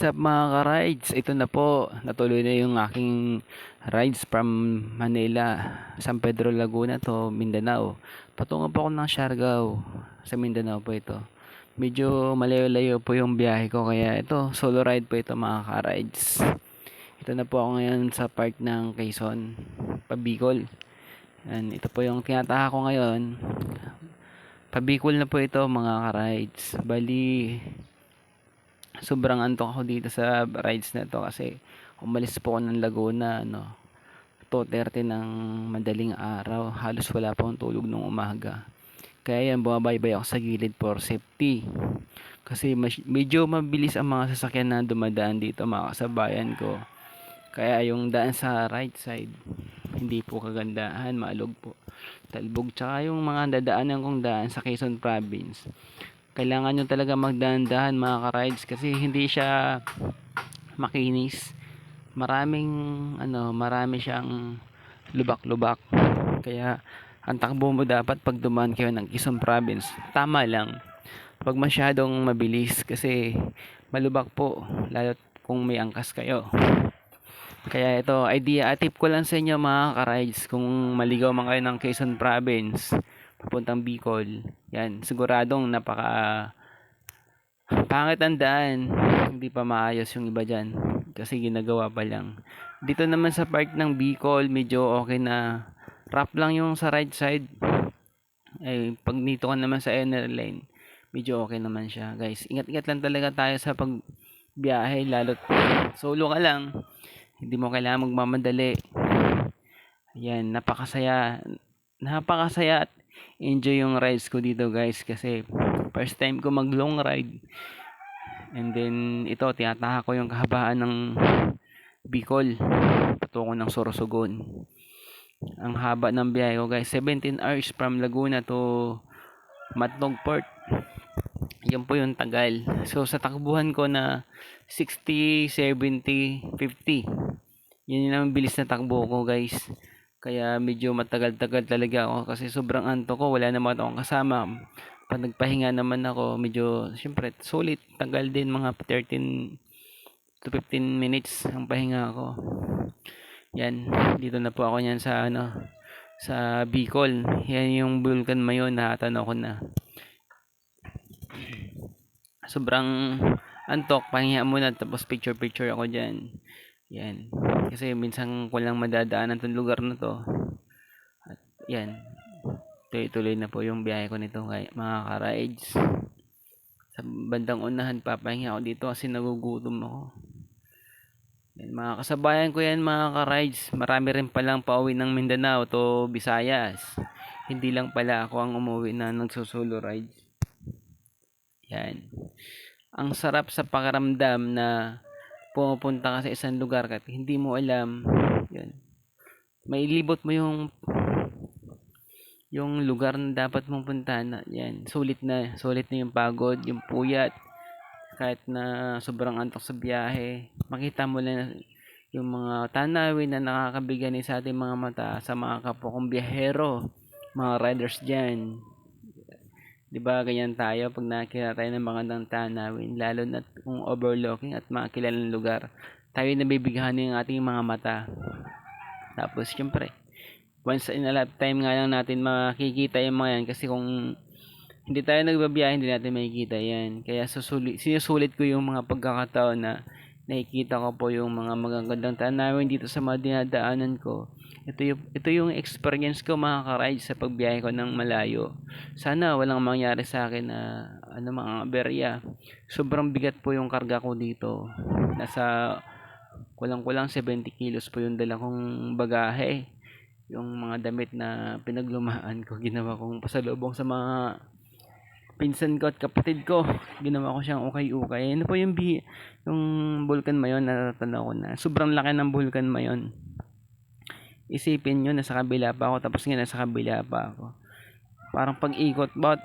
What's up mga ka-rides? Ito na po, natuloy na yung aking rides from Manila, San Pedro Laguna to Mindanao. Patungo po ako ng Siargao, sa Mindanao po ito. Medyo malayo-layo po yung biyahe ko, kaya ito, solo ride po ito mga ka-rides. Ito na po ako ngayon sa part ng Quezon, Pabicol. And ito po yung tinataha ko ngayon. Pabicol na po ito mga ka-rides. Bali, sobrang antok ako dito sa rides na to kasi umalis po ako ng Laguna 2:30 ng madaling araw, halos wala pa akong tulog nung umaga, kaya yan bumabaybay ako sa gilid for safety kasi medyo mabilis ang mga sasakyan na dumadaan dito mga kasabayan ko, kaya yung daan sa right side hindi po kagandahan, maalog po, talbog, tsaka yung mga dadaanan kong daan sa Quezon Province kailangan nyo talaga magdahan-dahan mga ka-rides kasi hindi siya makinis. Marami siyang lubak-lubak. Kaya ang takbo mo dapat pag dumaan kayo ng Quezon Province, tama lang. Huwag masyadong mabilis kasi malubak po lalo kung may angkas kayo. Kaya ito, tip ko lang sa inyo mga ka-rides, kung maligaw man kayo ng Quezon Province papuntang Bicol, yan, siguradong napaka pangit ang daan, hindi pa maayos yung iba dyan kasi ginagawa pa lang. Dito naman sa part ng Bicol, medyo okay na, rough lang yung sa right side. Pag dito ka naman sa inner lane, medyo okay naman siya guys. Ingat-ingat lang talaga tayo sa pagbiyahe, lalo't solo ka lang, hindi mo kailangan magmamadali. Yan, napakasaya at enjoy yung rides ko dito guys kasi first time ko mag long ride, and then ito tinataha ko yung kahabaan ng Bicol patungo ng Sorsogon. Ang haba ng biyahe ko guys, 17 hours from Laguna to Matnog Port. Yan po yung tagal. So sa takbuhan ko na 60, 70, 50, yun yung bilis na takbo ko guys. Kaya medyo matagal-tagal talaga ako kasi sobrang antok ko, wala naman akong kasama. Pag nagpahinga naman ako, medyo syempre sulit, tagal din, mga 13 to 15 minutes ang pahinga ko. Yan, dito na po ako niyan sa Bicol. Yan yung Vulcan Mayon, natanaw ko na. Sobrang antok, pahinga muna tapos picture ako diyan. Yan. Kasi minsan ko lang madadaanan tong lugar na to. At yan. Tuloy-tuloy na po yung biyahe ko nito mga ka-rides. Sa bandang unahan papahinga ako dito kasi nagugutom ako. Yan, mga kasabayan ko yan mga ka-rides. Marami rin palang pauwi ng Mindanao to Visayas. Hindi lang pala ako ang umuwi na nagsusolo rides. Yan. Ang sarap sa pakiramdam na pumupunta ka sa isang lugar at hindi mo alam, yun, mailibot mo yung lugar na dapat mong puntahan. Yan, sulit na yung pagod, yung puyat, kahit na sobrang antok sa biyahe, makita mo lang yung mga tanawin na nakakabigani sa ating mga mata, sa mga kapwa kong biyahero, mga riders dyan. Diba ganyan tayo pag nakakita tayo ng magandang tanawin, lalo na kung overlooking at mga kilalang lugar, tayo nabibighan ng ating mga mata. Tapos syempre, once in a lifetime nga lang natin makikita yung mga yan kasi kung hindi tayo nagbabiyahe, hindi natin makikita yan. Kaya sinusulit ko yung mga pagkakataon na nakikita ko po yung mga magagandang tanawin dito sa mga dinadaanan ko. Ito yung experience ko mga ka-ride sa pagbiyahe ko ng malayo. Sana walang mangyari sa akin na mga aberya. Sobrang bigat po yung karga ko dito. Nasa kulang-kulang 70 kilos po yung dala kong bagahe. Yung mga damit na pinaglumaan ko, ginawa kong pasalubong sa mga pinsan ko at kapatid ko. Ginawa ko siyang ukay-ukay. Ano po yung Vulcan Mayon, natatanaw ko na. Sobrang laki ng Vulcan Mayon. Isipin nyo, nasa kabila pa ako, tapos nga nasa kabila pa ako. Parang pag-ikot, bawat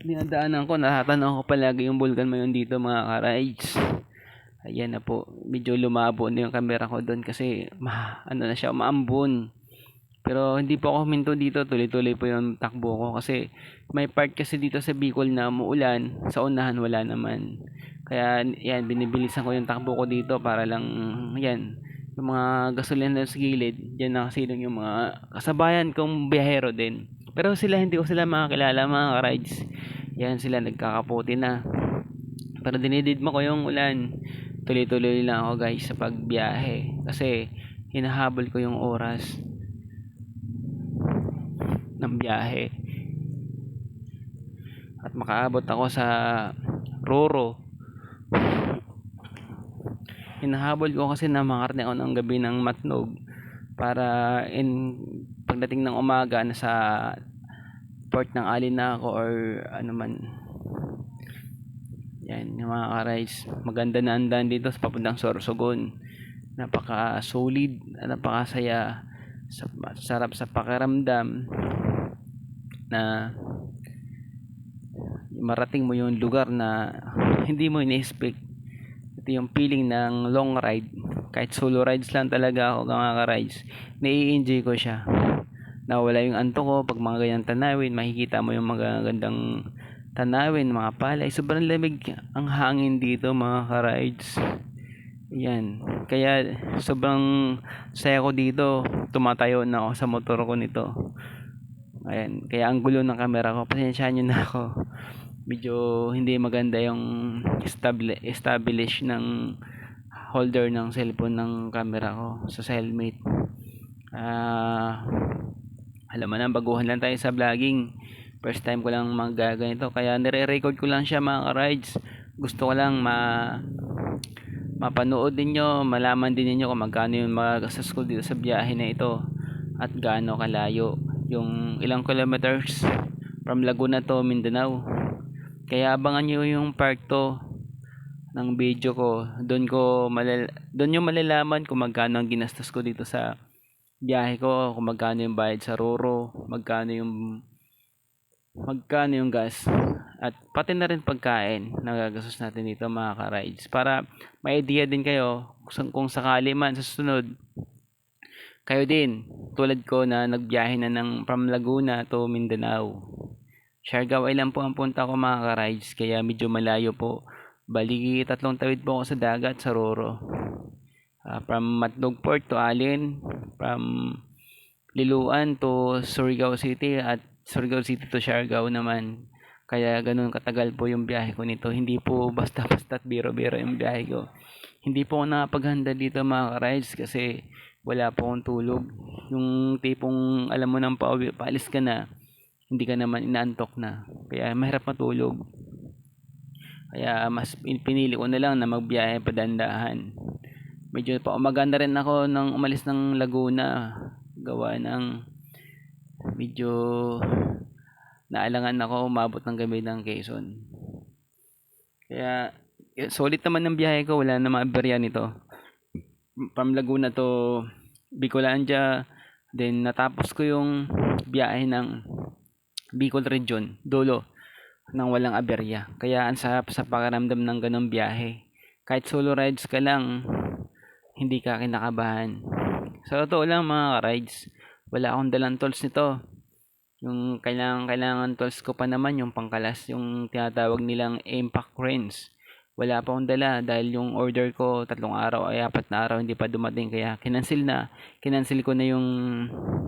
dinadaanan ko, natatanaw ko palagi yung Vulcan Mayon dito mga ka-rides. Ayan na po, medyo lumabo na yung camera ko doon kasi na siya, maambon. Pero hindi po ako huminto dito, tuloy-tuloy po yung takbo ko kasi may part kasi dito sa Bicol na muulan, sa unahan wala naman. Kaya yan, binibilisan ko yung takbo ko dito para lang yan, yung mga gasolina sa gilid, diyan nakasilong yung mga kasabayan kong biyahero din. Pero sila hindi ko sila makakilala mga ka-rides. Yan sila nagkakaputi na. Pero dinididma ko yung ulan. Tuloy-tuloy lang ako guys sa pagbiyahe kasi hinahabol ko yung oras ng biyahe at makaabot ako sa Roro. Hinahabol ko kasi na makarating ako ng gabi ng Matnog para pagdating ng umaga na sa port ng Alin na ako or ano man. Yan yung mga ka-rides, maganda na ang daan dito sa papuntang Sorsogon. Napaka solid, napakasaya, sarap sa pakiramdam na marating mo yung lugar na hindi mo ini-expect. Ito yung feeling ng long ride. Kahit solo rides lang talaga ako mga ka-rides, nai-enjoy ko siya. Nawala yung antok ko pag mga ganyang tanawin, makikita mo yung magagandang tanawin, mga palay. Sobrang lamig ang hangin dito mga ka-rides. Yan. Kaya sobrang saya ko dito. Tumatayo na ako sa motor ko nito. Ayan. Kaya ang gulo ng camera ko. Pasensyahan nyo na ako. Medyo hindi maganda yung establish ng holder ng cellphone ng camera ko sa helmet. Alam mo na, baguhan lang tayo sa vlogging. First time ko lang magaganito. Kaya nire-record ko lang siya mga ka-rides. Gusto ko lang mapanood ninyo, malaman din ninyo kung magkano yung magagastos ko dito sa biyahe na ito at gaano kalayo, yung ilang kilometers from Laguna to Mindanao. Kaya abangan nyo yung part 2 ng video ko. Doon yung malalaman kung magkano ang ginastos ko dito sa biyahe ko, kung magkano yung bayad sa Roro, magkano yung gas, at pati na rin pagkain na gagastos natin dito mga ka-rides, para may idea din kayo kung sakali man sa susunod kayo din tulad ko na nagbiyahe na ng from Laguna to Mindanao. Siargao Island po ang punta ko mga ka-rides, kaya medyo malayo po. Bali 3 tawid po ako sa dagat sa Roro. From Matnog Port to Alin, from Liloan to Surigao City, at Surigao City to Siargao naman. Kaya ganun katagal po yung biyahe ko nito. Hindi po basta-basta at biro-biro yung biyahe ko. Hindi po ako nakapaghanda dito mga ka-rides kasi wala po akong tulog. Yung tipong alam mo nang paalis ka na, hindi ka naman inaantok na. Kaya mahirap matulog. Kaya mas pinili ko na lang na magbiyahe padandahan. Medyo pa umaganda rin ako nang umalis ng Laguna. Gawa ng medyo naalangan ako umabot ng gabi ng Quezon. Kaya solid naman ng biyahe ko, wala namang aberya nito. From Laguna to Bicolandia, then natapos ko yung biyahe ng Bicol Region, Dolo, nang walang aberya. Kaya ang sarap sa pakiramdam ng ganong biyahe. Kahit solo rides ka lang, hindi ka kinakabahan. Sa totoo lang mga ka-rides, wala akong dalang tools nito. Yung kailangan tools ko pa naman yung pangkalas, yung tinatawag nilang impact cranes. Wala pa akong dala dahil yung order ko 3 araw ay 4 na araw hindi pa dumating, kaya kinancel ko na yung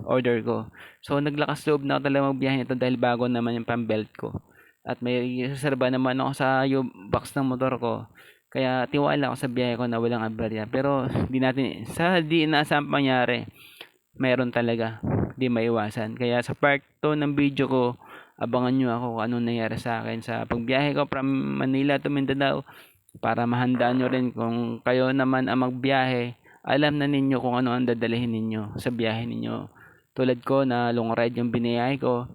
order ko. So naglakas loob na ako talaga magbiyahe nito dahil bago naman yung pambelt ko. At may reserba naman ako sa box ng motor ko. Kaya tiwala ako sa biyahe ko na walang aberya. Pero di inaasang pangyari, mayroon talaga. Di maiwasan. Kaya sa part 2 ng video ko, abangan nyo ako kung anong nangyari sa akin sa pagbiyahe ko from Manila to Mindanao, para mahandaan nyo rin kung kayo naman ang magbiyahe, alam na ninyo kung ano ang dadalhin ninyo sa biyahe ninyo. Tulad ko na long ride yung biniyahe ko,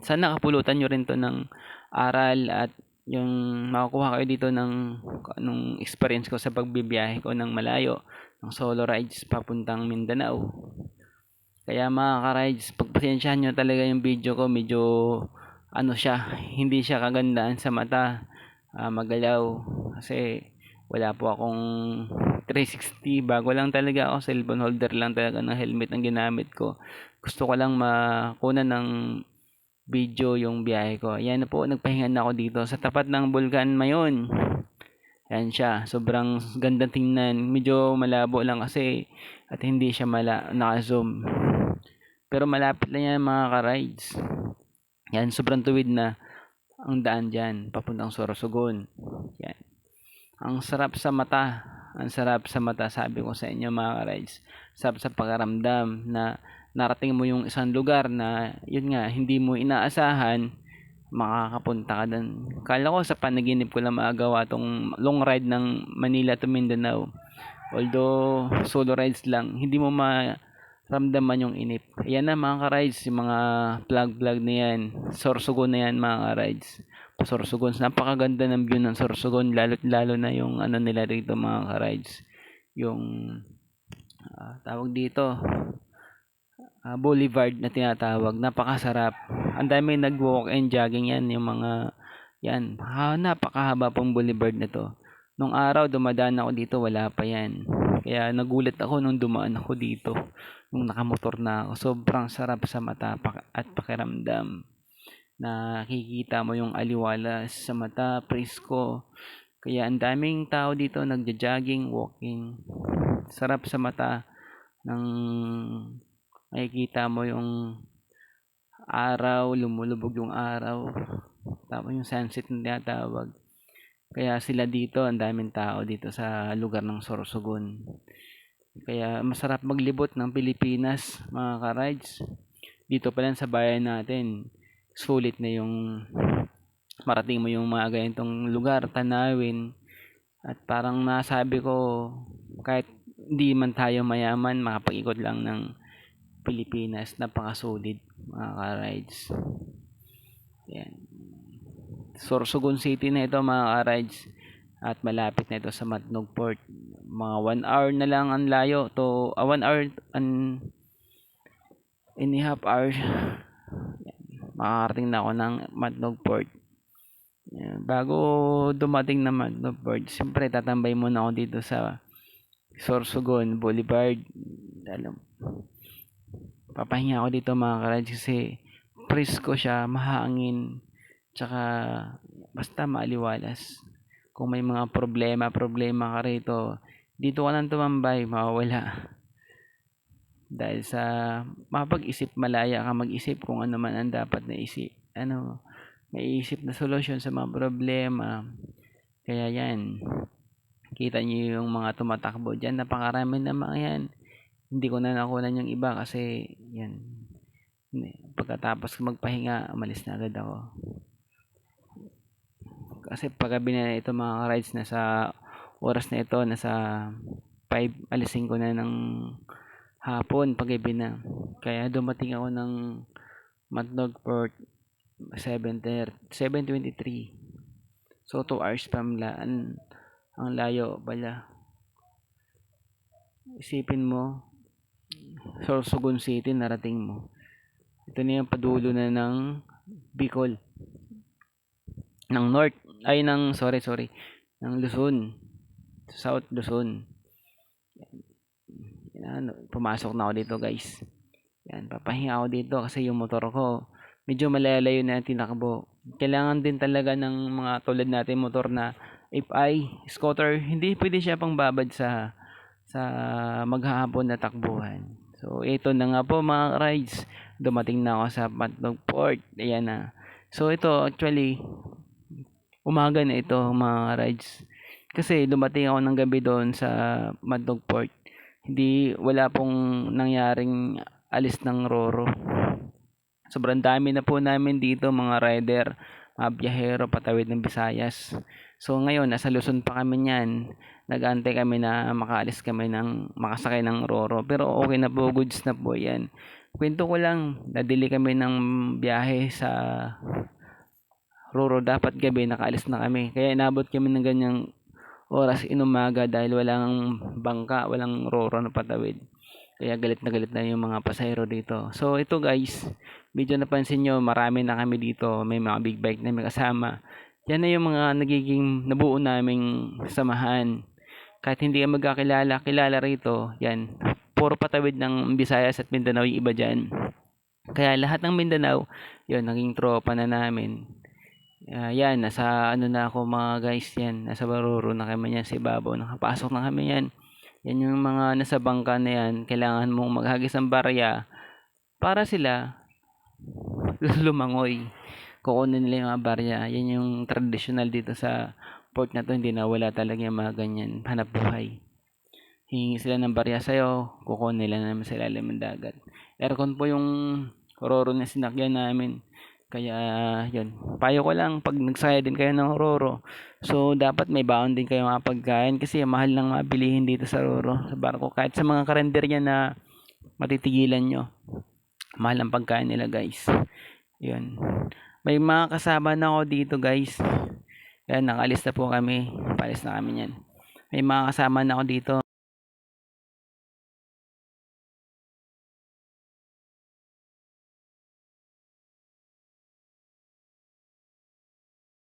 sana kapulutan nyo rin to ng aral at yung makukuha kayo dito ng anong experience ko sa pagbibiyahe ko ng malayo ng solo rides papuntang Mindanao. Kaya mga ka-rides, pagpasensyahan nyo talaga yung video ko, medyo ano siya, hindi siya kagandaan sa mata, magalaw kasi wala po akong 360, bago lang talaga ako, cellphone holder lang talaga ng helmet ang ginamit ko. Gusto ko lang makunan ng video yung biyahe ko. Ayan na po, nagpahinga na ako dito sa tapat ng Bulkan Mayon. Yan siya, sobrang ganda tingnan. Medyo malabo lang kasi at hindi siya naka-zoom. Pero malapit lang yan mga ka-rides. Yan, sobrang tuwid na ang daan dyan, papuntang Sorsogon. Yan. Ang sarap sa mata. Ang sarap sa mata, sabi ko sa inyo mga ka-rides. Sarap sa pakiramdam na narating mo yung isang lugar na, yun nga, hindi mo inaasahan, makakapunta ka doon. Kala ko sa panaginip ko lang magagawa tong long ride ng Manila to Mindanao. Although solo rides lang, hindi mo maramdaman yung inip. Ayan na mga ka-rides, yung mga vlog na yan. Sorsogon na yan mga ka-rides. Sorsogon, napakaganda ng view ng Sorsogon, lalo na yung ano nila dito mga ka-rides. Yung tawag dito, boulevard na tinatawag, napakasarap. Ang dami nag-walk and jogging yan, yung mga yan. Napakahaba pong boulevard na to. Nung araw dumadaan ako dito, wala pa yan. Kaya nagulat ako nung dumaan ako dito. Nung nakamotor na ako, sobrang sarap sa mata at pakiramdam. Nakikita mo yung aliwalas sa mata, presko. Kaya ang daming tao dito nagja-jogging, walking. Sarap sa mata ng makikita mo yung araw, lumulubog yung araw. Tapos yung sunset na tinatawag. Kaya sila dito, ang daming tao dito sa lugar ng Sorsogon. Kaya masarap maglibot ng Pilipinas, mga ka-rides. Dito pa lang sa bayan natin, sulit na yung marating mo yung mga ganitong lugar, tanawin. At parang nasabi ko, kahit hindi man tayo mayaman, makapag-ikot lang ng Pilipinas, napakasulit mga ka-rides. Yan. Sorsogon City na ito mga ka-rides. At malapit na ito sa Matnog Port. Mga 1 hour na lang ang layo to 1 hour and a half hours. Makakarating na ako ng Matnog Port. Yan. Bago dumating na Matnog Port, siyempre tatambay muna ako dito sa Sorsogon Boulevard. Papahinga ako dito mga ka-rides kasi presko siya, mahangin, tsaka basta maaliwalas. Kung may mga problema ka rito, dito ka nang tumambay, mawawala. Dahil sa mapag-isip, malaya ka mag-isip kung ano man ang dapat na may isip na solusyon sa mga problema. Kaya yan, kita niyo yung mga tumatakbo dyan, napakarami na mga yan. Hindi ko na nakunan yung iba kasi yan, pagkatapos magpahinga, umalis na agad ako. Kasi paggabi na ito mga rides, nasa oras na ito, nasa 5, alisin ko na ng hapon, paggabi na. Kaya dumating ako ng Matnog Port 7:23. So 2 hours pa mlaan. Ang layo pala. Isipin mo, Sorsogon City narating mo. Ito na yung padulo na ng Bicol. Ng North, ng Luzon. South Luzon. Yan, pumasok na ako dito guys. Yan, papahinga ako dito kasi yung motor ko medyo malalayo na tinakbo. Kailangan din talaga ng mga tulad natin motor na FI, scooter, hindi pwede siya pang babad sa maghahapon na takbuhan. So ito na nga po mga rides, dumating na ako sa Matnog Port. Ayan na. So ito actually umaga na ito mga rides. Kasi dumating ako ng gabi doon sa Matnog Port. Wala pong nangyaring alis ng Roro. Sobrang dami na po namin dito mga rider, mga biyahero patawid ng Visayas. So ngayon nasa Luzon pa kami niyan. Nag-aantay kami na makasakay ng Roro. Pero okay na po, goods na po 'yan. Kwento ko lang, nadili kami ng biyahe sa Roro, dapat gabi nakaalis na kami. Kaya inabot kami ng ganyang oras inumaga dahil walang bangka, walang Roro na patawid. Kaya galit na yung mga pasahero dito. So ito guys, video napansin nyo, marami na kami dito. May mga big bike na may kasama. Yan na yung mga nabuo naming samahan. Kahit hindi ka kilala rito, yan. Puro patawid ng Visayas at Mindanao yung iba dyan. Kaya lahat ng Mindanao, yun, naging tropa na namin. Yan, nasa ano na ako mga guys, yan. Nasa Baruro na kami yan sa ibabaw. Nakapasok na kami yan. Yan yung mga nasa bangka na yan. Kailangan mong maghagis ng barya para sila lumangoy. Kukunin nila yung mga barya. Yan yung traditional dito sa port na to. Hindi na wala talaga yung mga ganyan. Hanap buhay. Hingi sila ng barya sa'yo. Kukunin nila naman sa ilalim ng dagat. Aircon po yung Roro na sinakyan namin. Kaya yun. Payo ko lang pag nagsaya din kayo ng Roro. So dapat may baon din kayo mga pagkain. Kasi mahal lang mabilihin dito sa Roro. Sa barko. Kahit sa mga karenderya na matitigilan nyo. Mahal ang pagkain nila guys. Yun. May mga kasama na ako dito guys. Yan, nakalis na po kami. Palis na kami yan. May mga kasama na ako dito.